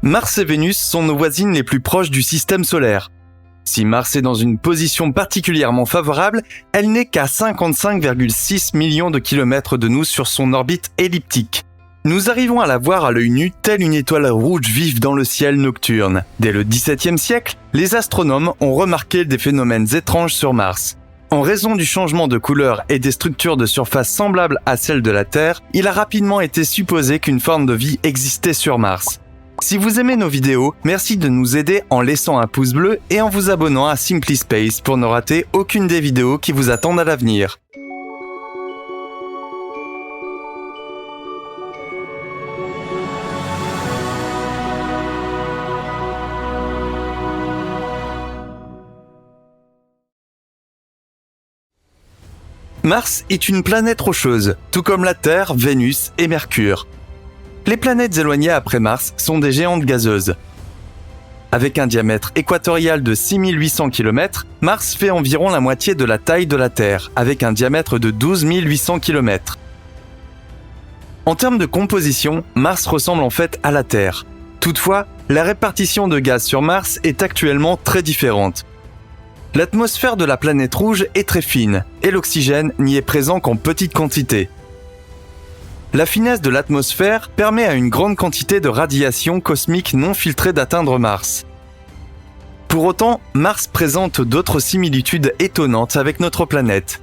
Mars et Vénus sont nos voisines les plus proches du système solaire. Si Mars est dans une position particulièrement favorable, elle n'est qu'à 55,6 millions de kilomètres de nous sur son orbite elliptique. Nous arrivons à la voir à l'œil nu telle une étoile rouge vive dans le ciel nocturne. Dès le XVIIe siècle, les astronomes ont remarqué des phénomènes étranges sur Mars. En raison du changement de couleur et des structures de surface semblables à celles de la Terre, il a rapidement été supposé qu'une forme de vie existait sur Mars. Si vous aimez nos vidéos, merci de nous aider en laissant un pouce bleu et en vous abonnant à Simply Space pour ne rater aucune des vidéos qui vous attendent à l'avenir. Mars est une planète rocheuse, tout comme la Terre, Vénus et Mercure. Les planètes éloignées après Mars sont des géantes gazeuses. Avec un diamètre équatorial de 6800 km, Mars fait environ la moitié de la taille de la Terre, avec un diamètre de 12 800 km. En termes de composition, Mars ressemble en fait à la Terre. Toutefois, la répartition de gaz sur Mars est actuellement très différente. L'atmosphère de la planète rouge est très fine, et l'oxygène n'y est présent qu'en petite quantité. La finesse de l'atmosphère permet à une grande quantité de radiation cosmique non filtrée d'atteindre Mars. Pour autant, Mars présente d'autres similitudes étonnantes avec notre planète.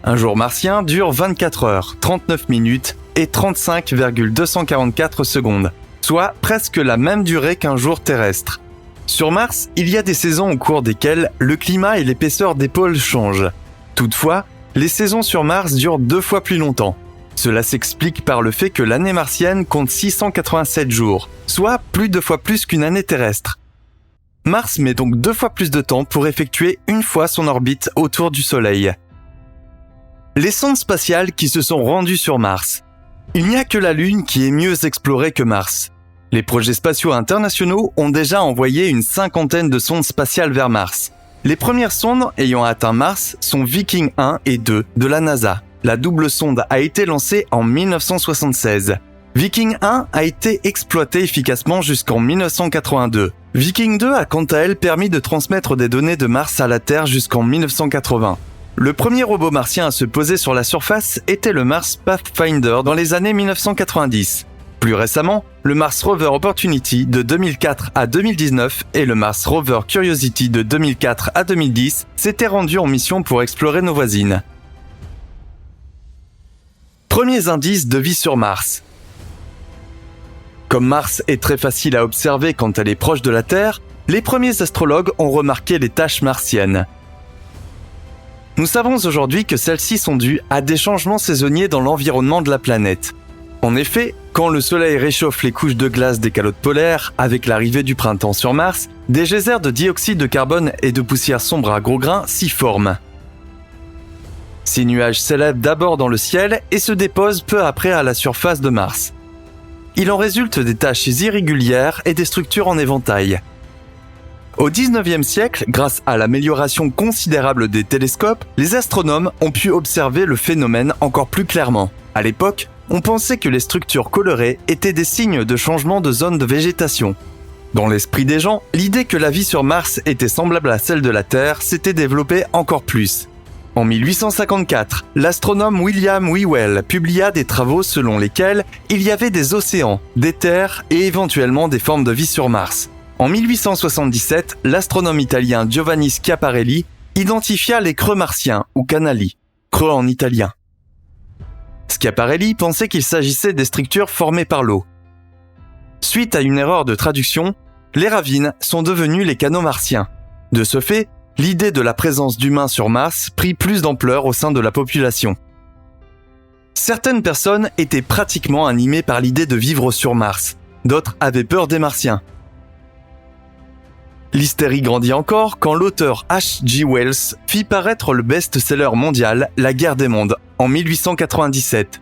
Un jour martien dure 24 heures, 39 minutes et 35,244 secondes, soit presque la même durée qu'un jour terrestre. Sur Mars, il y a des saisons au cours desquelles le climat et l'épaisseur des pôles changent. Toutefois, les saisons sur Mars durent 2 fois plus longtemps. Cela s'explique par le fait que l'année martienne compte 687 jours, soit plus de fois plus qu'une année terrestre. Mars met donc 2 fois plus de temps pour effectuer une fois son orbite autour du Soleil. Les sondes spatiales qui se sont rendues sur Mars. Il n'y a que la Lune qui est mieux explorée que Mars. Les projets spatiaux internationaux ont déjà envoyé une 50aine de sondes spatiales vers Mars. Les premières sondes ayant atteint Mars sont Viking 1 et 2 de la NASA. La double sonde a été lancée en 1976. Viking 1 a été exploitée efficacement jusqu'en 1982. Viking 2 a quant à elle permis de transmettre des données de Mars à la Terre jusqu'en 1980. Le premier robot martien à se poser sur la surface était le Mars Pathfinder dans les années 1990. Plus récemment, le Mars Rover Opportunity de 2004 à 2019 et le Mars Rover Curiosity de 2004 à 2010 s'étaient rendus en mission pour explorer nos voisines. Premiers indices de vie sur Mars. Comme Mars est très facile à observer quand elle est proche de la Terre, les premiers astrologues ont remarqué les taches martiennes. Nous savons aujourd'hui que celles-ci sont dues à des changements saisonniers dans l'environnement de la planète. En effet, quand le Soleil réchauffe les couches de glace des calottes polaires avec l'arrivée du printemps sur Mars, des geysers de dioxyde de carbone et de poussière sombre à gros grains s'y forment. Ces nuages s'élèvent d'abord dans le ciel et se déposent peu après à la surface de Mars. Il en résulte des taches irrégulières et des structures en éventail. Au XIXe siècle, grâce à l'amélioration considérable des télescopes, les astronomes ont pu observer le phénomène encore plus clairement. À l'époque, on pensait que les structures colorées étaient des signes de changement de zone de végétation. Dans l'esprit des gens, l'idée que la vie sur Mars était semblable à celle de la Terre s'était développée encore plus. En 1854, l'astronome William Whewell publia des travaux selon lesquels il y avait des océans, des terres et éventuellement des formes de vie sur Mars. En 1877, l'astronome italien Giovanni Schiaparelli identifia les creux martiens ou canali, creux en italien. Schiaparelli pensait qu'il s'agissait des structures formées par l'eau. Suite à une erreur de traduction, les ravines sont devenues les canaux martiens. De ce fait, l'idée de la présence d'humains sur Mars prit plus d'ampleur au sein de la population. Certaines personnes étaient pratiquement animées par l'idée de vivre sur Mars, d'autres avaient peur des Martiens. L'hystérie grandit encore quand l'auteur H.G. Wells fit paraître le best-seller mondial La Guerre des mondes en 1897.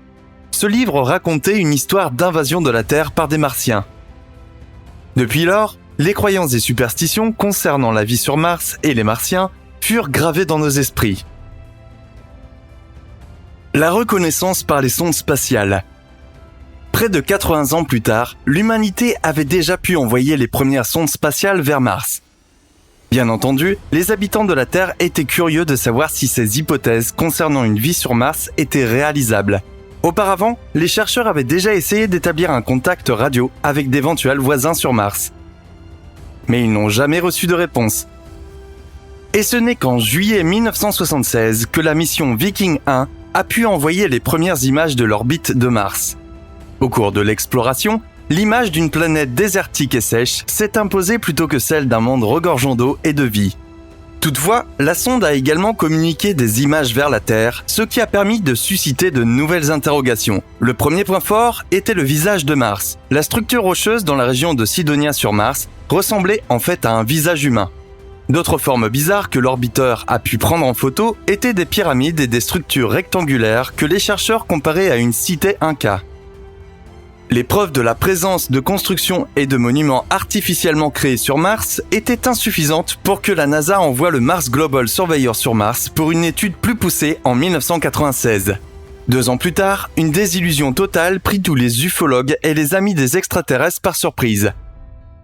Ce livre racontait une histoire d'invasion de la Terre par des Martiens. Depuis lors, les croyances et superstitions concernant la vie sur Mars et les Martiens furent gravées dans nos esprits. La reconnaissance par les sondes spatiales. Près de 80 ans plus tard, l'humanité avait déjà pu envoyer les premières sondes spatiales vers Mars. Bien entendu, les habitants de la Terre étaient curieux de savoir si ces hypothèses concernant une vie sur Mars étaient réalisables. Auparavant, les chercheurs avaient déjà essayé d'établir un contact radio avec d'éventuels voisins sur Mars. Mais ils n'ont jamais reçu de réponse. Et ce n'est qu'en juillet 1976 que la mission Viking 1 a pu envoyer les premières images de l'orbite de Mars. Au cours de l'exploration, l'image d'une planète désertique et sèche s'est imposée plutôt que celle d'un monde regorgeant d'eau et de vie. Toutefois, la sonde a également communiqué des images vers la Terre, ce qui a permis de susciter de nouvelles interrogations. Le premier point fort était le visage de Mars. La structure rocheuse dans la région de Cydonia sur Mars ressemblait en fait à un visage humain. D'autres formes bizarres que l'orbiteur a pu prendre en photo étaient des pyramides et des structures rectangulaires que les chercheurs comparaient à une cité inca. Les preuves de la présence de constructions et de monuments artificiellement créés sur Mars étaient insuffisantes pour que la NASA envoie le Mars Global Surveyor sur Mars pour une étude plus poussée en 1996. 2 ans plus tard, une désillusion totale prit tous les ufologues et les amis des extraterrestres par surprise.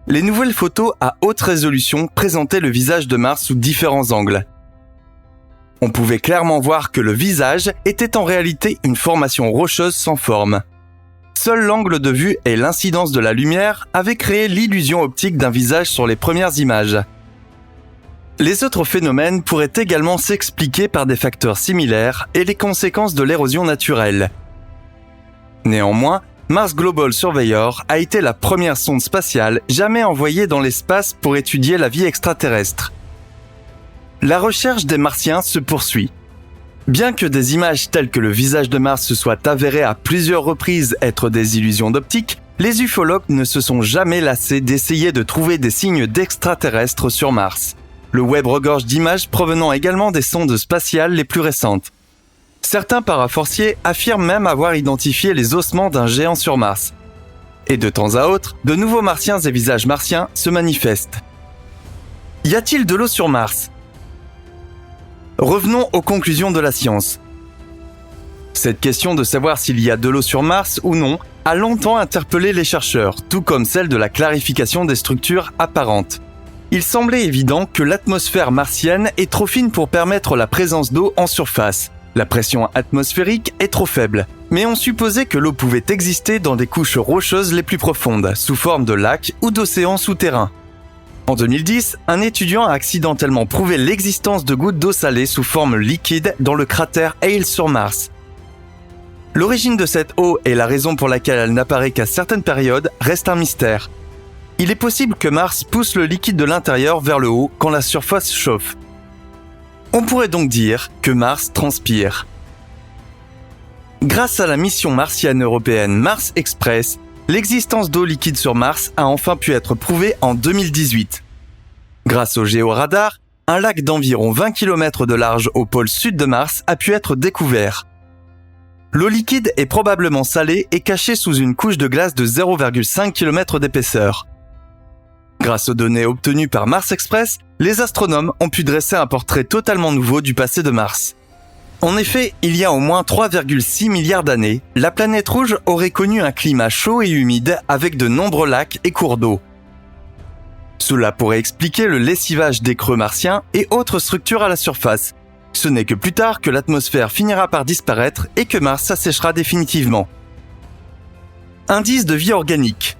Les nouvelles photos à haute résolution présentaient le visage de Mars sous différents angles. On pouvait clairement voir que le visage était en réalité une formation rocheuse sans forme. Seul l'angle de vue et l'incidence de la lumière avaient créé l'illusion optique d'un visage sur les premières images. Les autres phénomènes pourraient également s'expliquer par des facteurs similaires et les conséquences de l'érosion naturelle. Néanmoins, Mars Global Surveyor a été la première sonde spatiale jamais envoyée dans l'espace pour étudier la vie extraterrestre. La recherche des Martiens se poursuit. Bien que des images telles que le visage de Mars se soient avérées à plusieurs reprises être des illusions d'optique, les ufologues ne se sont jamais lassés d'essayer de trouver des signes d'extraterrestres sur Mars. Le web regorge d'images provenant également des sondes spatiales les plus récentes. Certains paraforciers affirment même avoir identifié les ossements d'un géant sur Mars. Et de temps à autre, de nouveaux martiens et visages martiens se manifestent. Y a-t-il de l'eau sur Mars ? Revenons aux conclusions de la science. Cette question de savoir s'il y a de l'eau sur Mars ou non a longtemps interpellé les chercheurs, tout comme celle de la clarification des structures apparentes. Il semblait évident que l'atmosphère martienne est trop fine pour permettre la présence d'eau en surface. La pression atmosphérique est trop faible, mais on supposait que l'eau pouvait exister dans des couches rocheuses les plus profondes, sous forme de lacs ou d'océans souterrains. En 2010, un étudiant a accidentellement prouvé l'existence de gouttes d'eau salée sous forme liquide dans le cratère Hale sur Mars. L'origine de cette eau et la raison pour laquelle elle n'apparaît qu'à certaines périodes restent un mystère. Il est possible que Mars pousse le liquide de l'intérieur vers le haut quand la surface chauffe. On pourrait donc dire que Mars transpire. Grâce à la mission martienne européenne Mars Express, l'existence d'eau liquide sur Mars a enfin pu être prouvée en 2018. Grâce au géoradar, un lac d'environ 20 km de large au pôle sud de Mars a pu être découvert. L'eau liquide est probablement salée et cachée sous une couche de glace de 0,5 km d'épaisseur. Grâce aux données obtenues par Mars Express, les astronomes ont pu dresser un portrait totalement nouveau du passé de Mars. En effet, il y a au moins 3,6 milliards d'années, la planète rouge aurait connu un climat chaud et humide avec de nombreux lacs et cours d'eau. Cela pourrait expliquer le lessivage des creux martiens et autres structures à la surface. Ce n'est que plus tard que l'atmosphère finira par disparaître et que Mars s'asséchera définitivement. Indice de vie organique.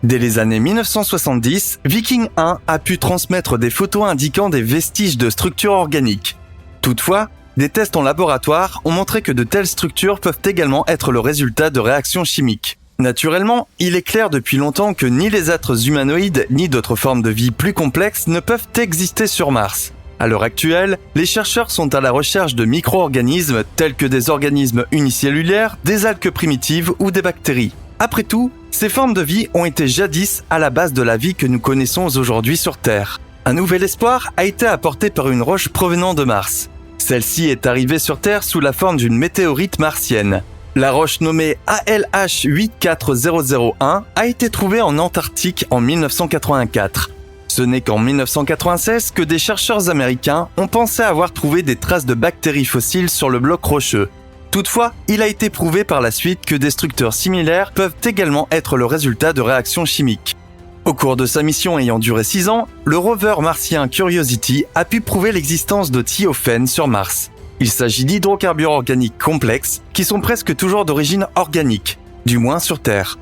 Dès les années 1970, Viking 1 a pu transmettre des photos indiquant des vestiges de structures organiques. Toutefois, des tests en laboratoire ont montré que de telles structures peuvent également être le résultat de réactions chimiques. Naturellement, il est clair depuis longtemps que ni les êtres humanoïdes ni d'autres formes de vie plus complexes ne peuvent exister sur Mars. À l'heure actuelle, les chercheurs sont à la recherche de micro-organismes tels que des organismes unicellulaires, des algues primitives ou des bactéries. Après tout, ces formes de vie ont été jadis à la base de la vie que nous connaissons aujourd'hui sur Terre. Un nouvel espoir a été apporté par une roche provenant de Mars. Celle-ci est arrivée sur Terre sous la forme d'une météorite martienne. La roche nommée ALH 84001 a été trouvée en Antarctique en 1984. Ce n'est qu'en 1996 que des chercheurs américains ont pensé avoir trouvé des traces de bactéries fossiles sur le bloc rocheux. Toutefois, il a été prouvé par la suite que des structures similaires peuvent également être le résultat de réactions chimiques. Au cours de sa mission ayant duré 6 ans, le rover martien Curiosity a pu prouver l'existence de thiophènes sur Mars. Il s'agit d'hydrocarbures organiques complexes qui sont presque toujours d'origine organique, du moins sur Terre.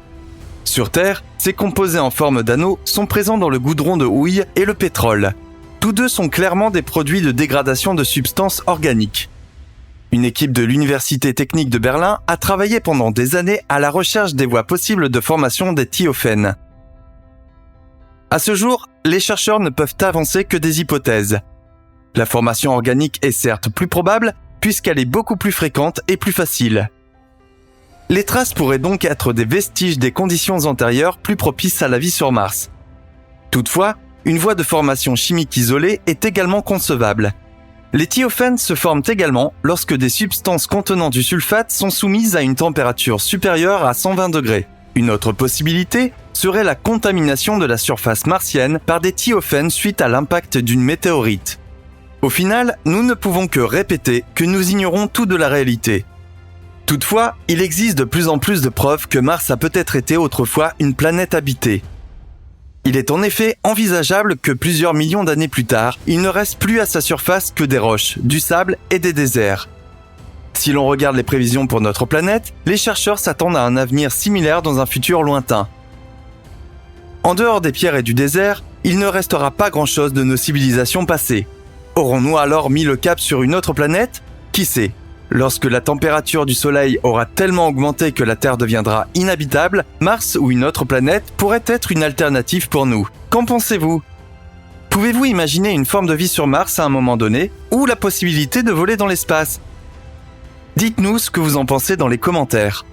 Sur Terre, ces composés en forme d'anneaux sont présents dans le goudron de houille et le pétrole. Tous deux sont clairement des produits de dégradation de substances organiques. Une équipe de l'Université technique de Berlin a travaillé pendant des années à la recherche des voies possibles de formation des thiophènes. À ce jour, les chercheurs ne peuvent avancer que des hypothèses. La formation organique est certes plus probable, puisqu'elle est beaucoup plus fréquente et plus facile. Les traces pourraient donc être des vestiges des conditions antérieures plus propices à la vie sur Mars. Toutefois, une voie de formation chimique isolée est également concevable. Les thiophènes se forment également lorsque des substances contenant du sulfate sont soumises à une température supérieure à 120 degrés. Une autre possibilité serait la contamination de la surface martienne par des thiophènes suite à l'impact d'une météorite. Au final, nous ne pouvons que répéter que nous ignorons tout de la réalité. Toutefois, il existe de plus en plus de preuves que Mars a peut-être été autrefois une planète habitée. Il est en effet envisageable que plusieurs millions d'années plus tard, il ne reste plus à sa surface que des roches, du sable et des déserts. Si l'on regarde les prévisions pour notre planète, les chercheurs s'attendent à un avenir similaire dans un futur lointain. En dehors des pierres et du désert, il ne restera pas grand-chose de nos civilisations passées. Aurons-nous alors mis le cap sur une autre planète ? Qui sait ? Lorsque la température du Soleil aura tellement augmenté que la Terre deviendra inhabitable, Mars ou une autre planète pourrait être une alternative pour nous. Qu'en pensez-vous ? Pouvez-vous imaginer une forme de vie sur Mars à un moment donné, ou la possibilité de voler dans l'espace ? Dites-nous ce que vous en pensez dans les commentaires.